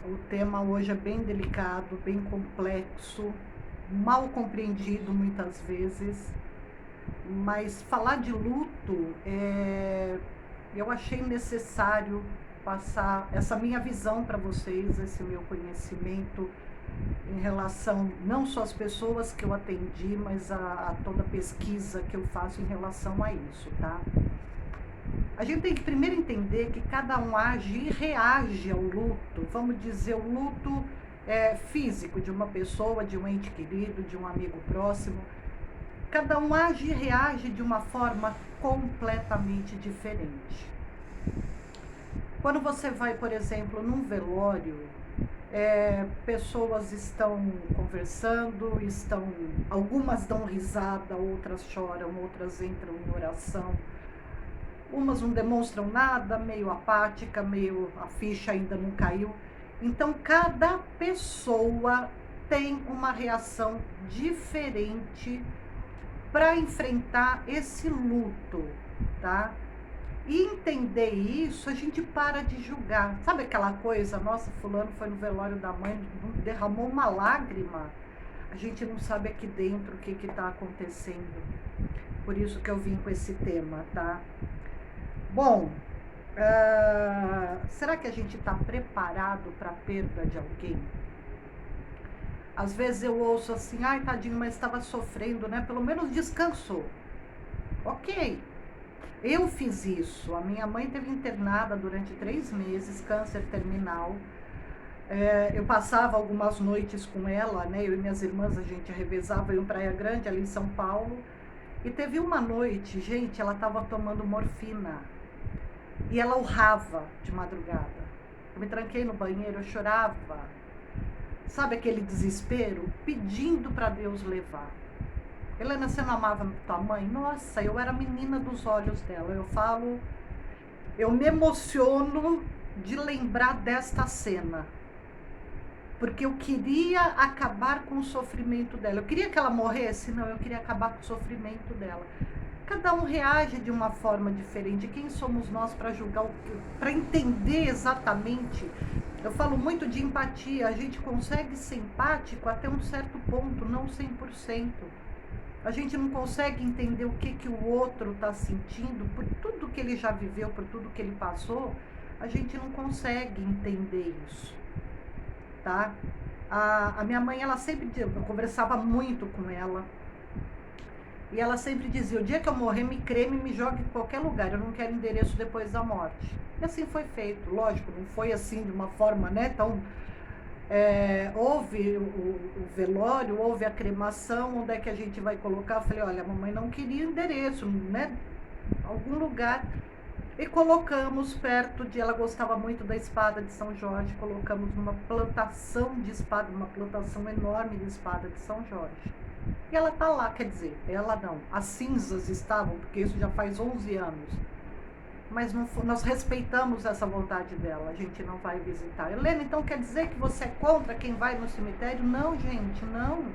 O tema hoje é bem delicado, bem complexo, mal compreendido muitas vezes, mas falar de luto, eu achei necessário passar essa minha visão para vocês, esse meu conhecimento em relação não só às pessoas que eu atendi, mas a toda a pesquisa que eu faço em relação a isso, tá? A gente tem que primeiro entender que cada um age e reage ao luto, vamos dizer, o luto físico de uma pessoa, de um ente querido, de um amigo próximo. Cada um age e reage de uma forma completamente diferente. Quando você vai, por exemplo, num velório, pessoas estão conversando, algumas dão risada, outras choram, outras entram em oração. Umas não demonstram nada, meio apática, meio a ficha ainda não caiu. Então, cada pessoa tem uma reação diferente para enfrentar esse luto, tá? E entender isso, a gente para de julgar. Sabe aquela coisa, nossa, fulano foi no velório da mãe, derramou uma lágrima. A gente não sabe aqui dentro o que está acontecendo. Por isso que eu vim com esse tema, tá? Bom, será que a gente está preparado para a perda de alguém? Às vezes eu ouço assim, ai tadinho, mas estava sofrendo, né? Pelo menos descansou. Ok, eu fiz isso. A minha mãe teve internada durante 3 meses, câncer terminal. Eu passava algumas noites com ela, né? Eu e minhas irmãs, a gente revezava em Praia Grande, ali em São Paulo. E teve uma noite, gente, ela estava tomando morfina. E ela urrava de madrugada. Eu me tranquei no banheiro, eu chorava. Sabe aquele desespero? Pedindo para Deus levar. Helena, você não amava tua mãe? Nossa, eu era a menina dos olhos dela. Eu me emociono de lembrar desta cena. Porque eu queria acabar com o sofrimento dela. Eu queria que ela morresse? Não, eu queria acabar com o sofrimento dela. Cada um reage de uma forma diferente. Quem somos nós para julgar, para entender exatamente? Eu falo muito de empatia. A gente consegue ser empático até um certo ponto, não 100%. A gente não consegue entender o que o outro está sentindo, por tudo que ele já viveu, por tudo que ele passou, a gente não consegue entender isso, tá? A minha mãe, ela sempre, eu conversava muito com ela, e ela sempre dizia, o dia que eu morrer, me creme e me jogue em qualquer lugar, eu não quero endereço depois da morte. E assim foi feito, lógico, não foi assim de uma forma, né, tão... houve o velório, houve a cremação, onde é que a gente vai colocar? Eu falei, olha, a mamãe não queria endereço, né, algum lugar. E colocamos perto de, ela gostava muito da espada de São Jorge, colocamos numa plantação de espada, uma plantação enorme de espada de São Jorge. E ela tá lá, quer dizer, ela não, as cinzas estavam, porque isso já faz 11 anos. Mas não, nós respeitamos essa vontade dela, a gente não vai visitar. Helena, então quer dizer que você é contra quem vai no cemitério? Não, gente, não.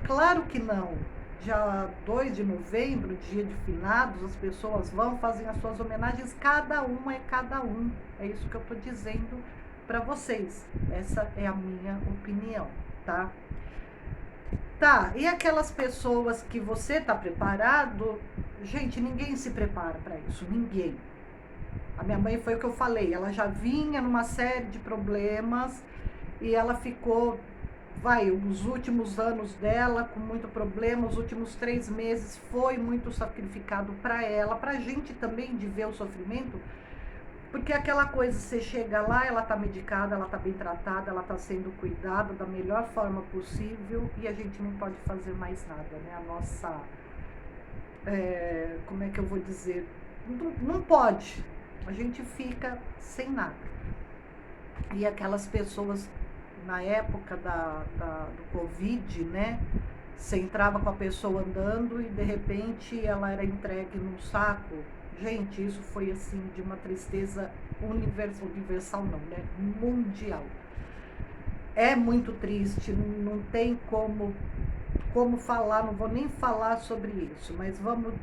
Claro que não. Dia 2 de novembro, dia de finados, as pessoas vão, fazem as suas homenagens, cada um é cada um. É isso que eu tô dizendo para vocês. Essa é a minha opinião, tá? Tá, e aquelas pessoas que você tá preparado? Gente, ninguém se prepara para isso, ninguém. A minha mãe, foi o que eu falei, ela já vinha numa série de problemas e ela ficou, os últimos anos dela com muito problema, os últimos 3 meses foi muito sacrificado para ela, pra gente também de ver o sofrimento, porque aquela coisa, você chega lá, ela tá medicada, ela tá bem tratada, ela tá sendo cuidada da melhor forma possível e a gente não pode fazer mais nada, né? A nossa, como é que eu vou dizer? Não pode, a gente fica sem nada. E aquelas pessoas, na época do Covid, né? Você entrava com a pessoa andando e de repente ela era entregue num saco. Gente, isso foi assim de uma tristeza universal não, né? Mundial. É muito triste, não tem como falar, não vou nem falar sobre isso, mas vamos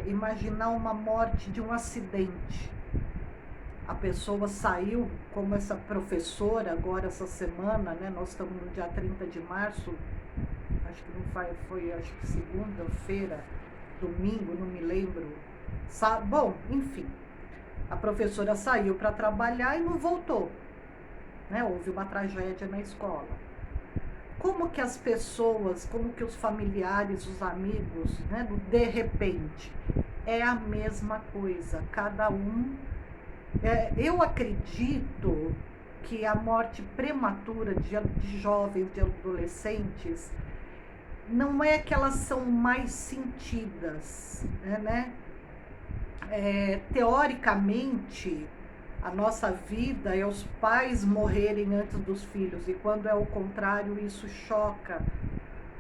imaginar uma morte de um acidente. a pessoa saiu, como essa professora agora essa semana, né? Nós estamos no dia 30 de março, acho que não foi acho que segunda-feira, domingo, não me lembro. Bom, enfim, a professora saiu para trabalhar e não voltou, né? Houve uma tragédia na escola. Como que as pessoas, como que os familiares, os amigos, né, de repente, é a mesma coisa, cada um. Eu acredito que a morte prematura de jovens, de adolescentes, não é que elas são mais sentidas, né? Teoricamente, a nossa vida é os pais morrerem antes dos filhos, e quando é o contrário, isso choca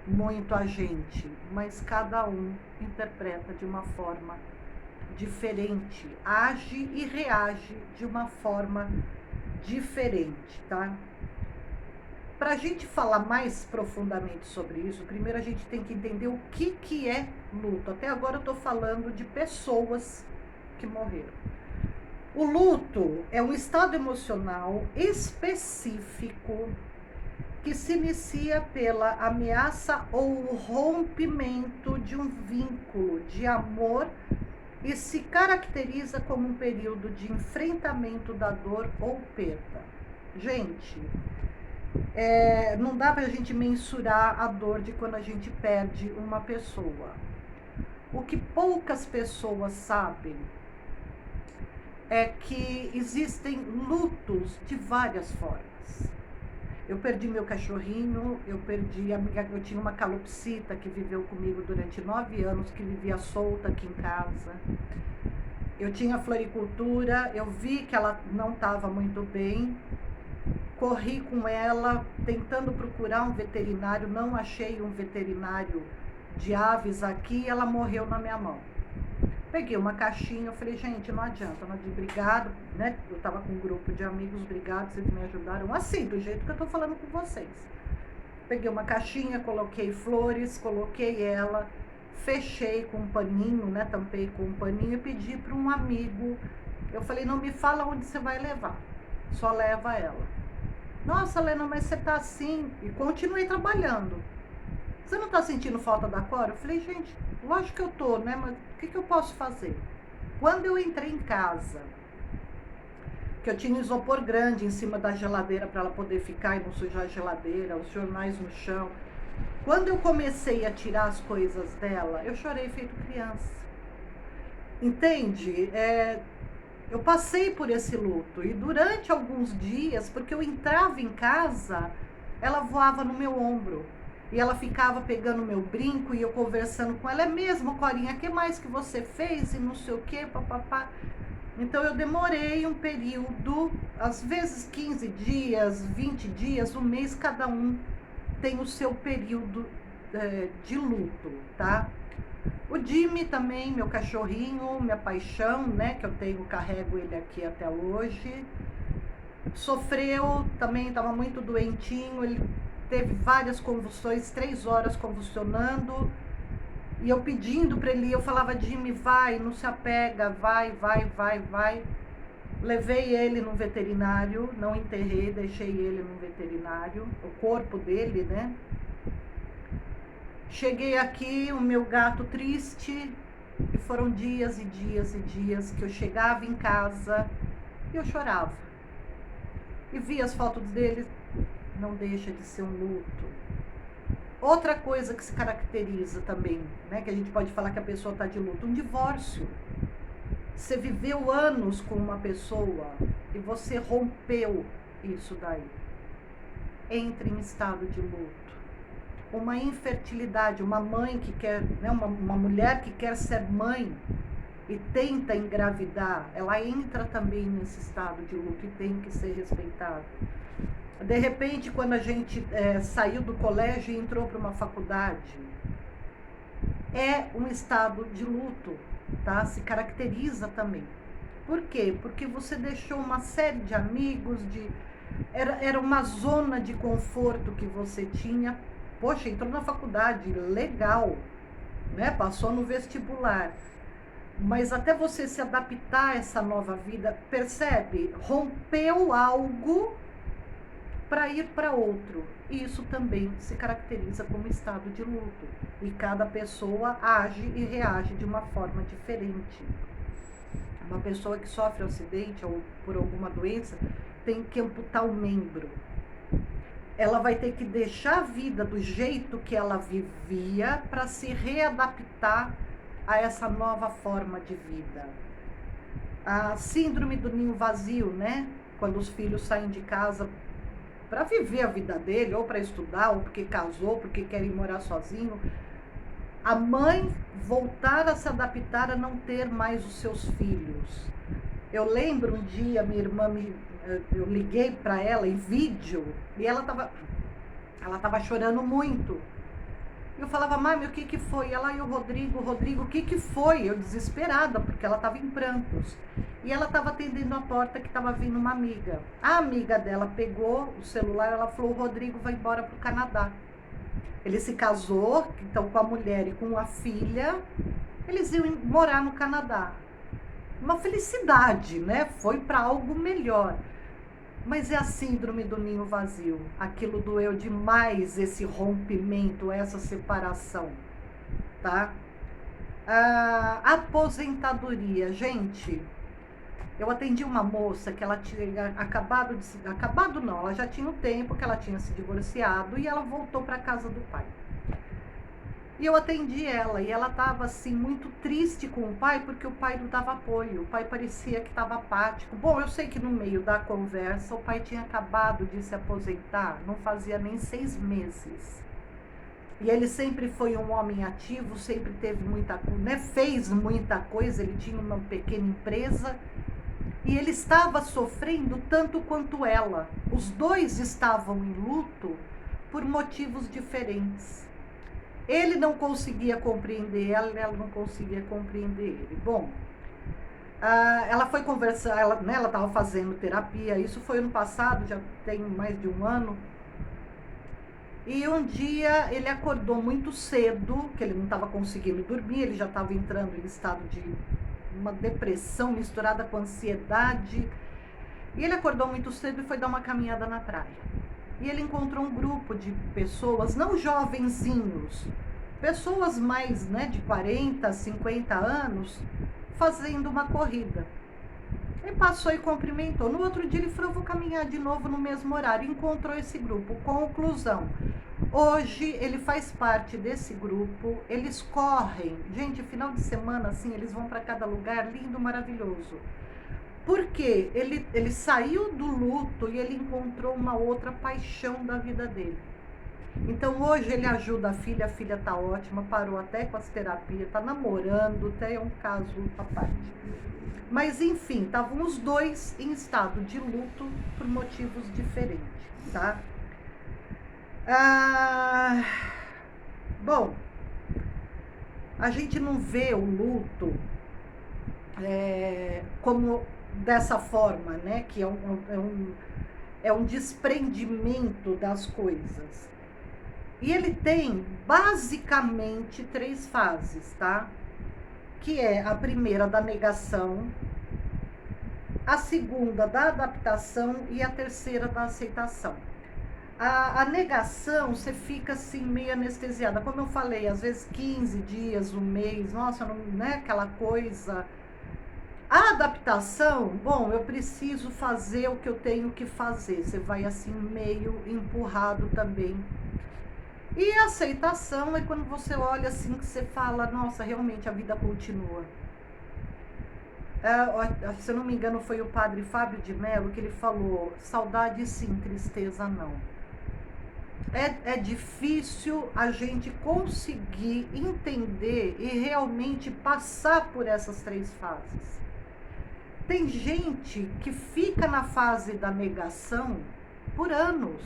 muito a gente, mas cada um interpreta de uma forma diferente, age e reage de uma forma diferente, tá? Para a gente falar mais profundamente sobre isso, primeiro a gente tem que entender o que é luto. Até agora eu estou falando de pessoas que morreram. O luto é um estado emocional específico que se inicia pela ameaça ou o rompimento de um vínculo de amor e se caracteriza como um período de enfrentamento da dor ou perda. Gente, não dá pra gente mensurar a dor de quando a gente perde uma pessoa. O que poucas pessoas sabem é que existem lutos de várias formas. Eu perdi meu cachorrinho, eu tinha uma calopsita que viveu comigo durante 9 anos, que vivia solta aqui em casa. Eu tinha floricultura, eu vi que ela não estava muito bem, corri com ela, tentando procurar um veterinário, não achei um veterinário de aves aqui, ela morreu na minha mão. Peguei uma caixinha, eu falei, gente, não adianta, obrigado, né? Eu tava com um grupo de amigos, obrigado, vocês me ajudaram, assim, do jeito que eu tô falando com vocês. Peguei uma caixinha, coloquei flores, coloquei ela, fechei com um paninho, né? Tampei com um paninho e pedi para um amigo. Eu falei, não me fala onde você vai levar, só leva ela. Nossa, Lena, mas você tá assim, e continuei trabalhando. Você não tá sentindo falta da Cora? Eu falei, gente, lógico que eu tô, né? Mas o que eu posso fazer? Quando eu entrei em casa, que eu tinha um isopor grande em cima da geladeira para ela poder ficar e não sujar a geladeira, os jornais no chão. Quando eu comecei a tirar as coisas dela, eu chorei feito criança. Entende? Eu passei por esse luto e durante alguns dias, porque eu entrava em casa, ela voava no meu ombro. E ela ficava pegando meu brinco e eu conversando com ela, é mesmo, Corinha, o que mais que você fez e não sei o que, papapá. Então eu demorei um período, às vezes 15 dias, 20 dias, um mês, cada um tem o seu período de luto, tá? O Jimmy também, meu cachorrinho, minha paixão, né, que eu tenho, carrego ele aqui até hoje, sofreu, também estava muito doentinho, ele teve várias convulsões, 3 horas convulsionando, e eu pedindo para ele, eu falava, Jimmy, vai, não se apega, vai. Levei ele no veterinário, não enterrei, deixei ele no veterinário, o corpo dele, né? Cheguei aqui, o meu gato triste, e foram dias e dias e dias que eu chegava em casa e eu chorava. E via as fotos dele, não deixa de ser um luto. Outra coisa que se caracteriza também, né, que a gente pode falar que a pessoa está de luto, um divórcio. Você viveu anos com uma pessoa e você rompeu isso daí. Entra em estado de luto. Uma infertilidade, uma mãe que quer, né, uma mulher que quer ser mãe e tenta engravidar, ela entra também nesse estado de luto e tem que ser respeitada. De repente, quando a gente saiu do colégio e entrou para uma faculdade, é um estado de luto, tá? Se caracteriza também. Por quê? Porque você deixou uma série de amigos, era uma zona de conforto que você tinha. Poxa, entrou na faculdade, legal, né? Passou no vestibular. Mas até você se adaptar a essa nova vida, percebe? Rompeu algo para ir para outro. E isso também se caracteriza como estado de luto. E cada pessoa age e reage de uma forma diferente. Uma pessoa que sofre um acidente ou por alguma doença tem que amputar um membro. Ela vai ter que deixar a vida do jeito que ela vivia para se readaptar a essa nova forma de vida. A síndrome do ninho vazio, né? Quando os filhos saem de casa para viver a vida dele, ou para estudar, ou porque casou, porque quer ir morar sozinho. A mãe voltar a se adaptar a não ter mais os seus filhos. Eu lembro um dia, minha irmã, eu liguei para ela em vídeo, e ela tava chorando muito. Eu falava, mãe, o que foi? Ela e o Rodrigo, o que foi? Eu desesperada, porque ela estava em prantos. E ela estava atendendo a porta que estava vindo uma amiga. A amiga dela pegou o celular, ela falou, o Rodrigo vai embora para o Canadá. Ele se casou, então, com a mulher e com a filha, eles iam morar no Canadá. Uma felicidade, né? Foi para algo melhor. Mas é a síndrome do ninho vazio. Aquilo doeu demais, esse rompimento, essa separação, tá? Aposentadoria. Gente, eu atendi uma moça que ela tinha acabado não, ela já tinha um tempo que ela tinha se divorciado e ela voltou para casa do pai. E eu atendi ela, e ela estava assim, muito triste com o pai, porque o pai não dava apoio, o pai parecia que estava apático. Bom, eu sei que no meio da conversa, o pai tinha acabado de se aposentar, não fazia nem 6 meses. E ele sempre foi um homem ativo, sempre teve muita coisa, né? Fez muita coisa, ele tinha uma pequena empresa, e ele estava sofrendo tanto quanto ela. Os dois estavam em luto por motivos diferentes. Ele não conseguia compreender ela não conseguia compreender ele. Bom, ela foi conversar, ela estava fazendo terapia, isso foi ano passado, já tem mais de um ano. E um dia ele acordou muito cedo, que ele não estava conseguindo dormir, ele já estava entrando em estado de uma depressão misturada com ansiedade. E ele acordou muito cedo e foi dar uma caminhada na praia. E ele encontrou um grupo de pessoas, não jovenzinhos, pessoas mais, né, de 40, 50 anos, fazendo uma corrida. Ele passou e cumprimentou. No outro dia ele falou, vou caminhar de novo no mesmo horário. Encontrou esse grupo. Conclusão. Hoje ele faz parte desse grupo, eles correm. Gente, final de semana, assim, eles vão para cada lugar, lindo, maravilhoso. Porque ele saiu do luto e ele encontrou uma outra paixão da vida dele. Então hoje ele ajuda a filha tá ótima, parou até com as terapias, tá namorando, até é um caso à parte. Mas enfim, estavam os dois em estado de luto por motivos diferentes, tá? Bom, a gente não vê o luto como dessa forma, né? Que é um desprendimento das coisas. E ele tem basicamente 3 fases, tá? Que é a primeira da negação, a segunda da adaptação e a terceira da aceitação. A negação, você fica assim meio anestesiada. Como eu falei, às vezes 15 dias, um mês, nossa, não é aquela coisa. A adaptação, bom, eu preciso fazer o que eu tenho que fazer. Você vai assim meio empurrado também. E a aceitação é quando você olha assim que você fala, nossa, realmente a vida continua. Se eu não me engano foi o padre Fábio de Mello que ele falou, saudade sim, tristeza não. É difícil a gente conseguir entender e realmente passar por essas 3 fases. Tem gente que fica na fase da negação por anos.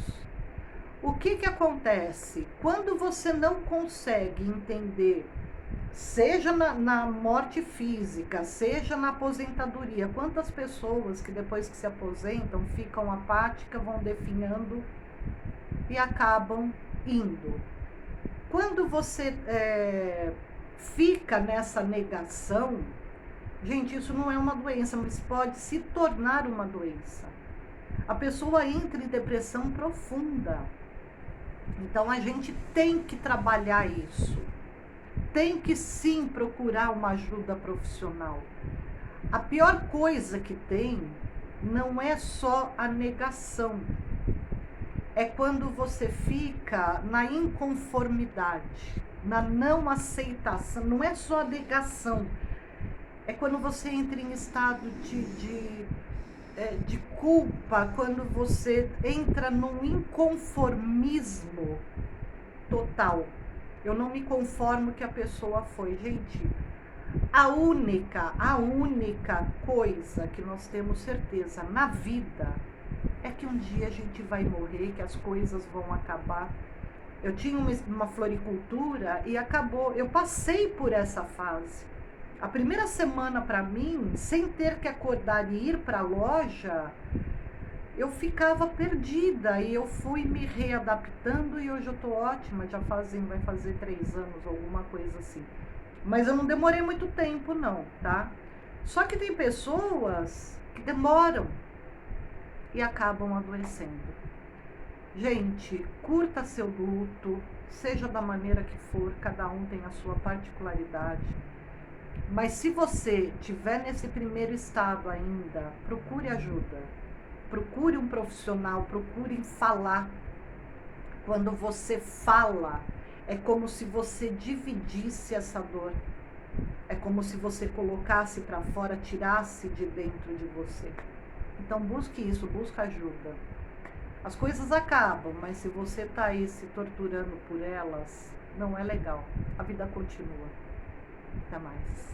O que acontece? Quando você não consegue entender, seja na morte física, seja na aposentadoria, quantas pessoas que depois que se aposentam ficam apáticas, vão definhando e acabam indo. Quando você fica nessa negação, Gente, isso não é uma doença, mas pode se tornar uma doença. A pessoa entra em depressão profunda. Então a gente tem que trabalhar isso. Tem que sim procurar uma ajuda profissional. A pior coisa que tem não é só a negação. É quando você fica na inconformidade, na não aceitação. Não é só a negação. É quando você entra em estado de culpa, quando você entra num inconformismo total. Eu não me conformo que a pessoa foi. Gente, a única coisa que nós temos certeza na vida é que um dia a gente vai morrer, que as coisas vão acabar. Eu tinha uma floricultura e acabou. Eu passei por essa fase. A primeira semana para mim, sem ter que acordar e ir para a loja, eu ficava perdida e eu fui me readaptando e hoje eu tô ótima, vai fazer 3 anos, alguma coisa assim. Mas eu não demorei muito tempo não, tá? Só que tem pessoas que demoram e acabam adoecendo. Gente, curta seu luto, seja da maneira que for, cada um tem a sua particularidade. Mas se você estiver nesse primeiro estado ainda, procure ajuda. Procure um profissional, procure falar. Quando você fala, é como se você dividisse essa dor. É como se você colocasse para fora, tirasse de dentro de você. Então busque isso, busque ajuda. As coisas acabam, mas se você está aí se torturando por elas, não é legal. A vida continua. Até mais.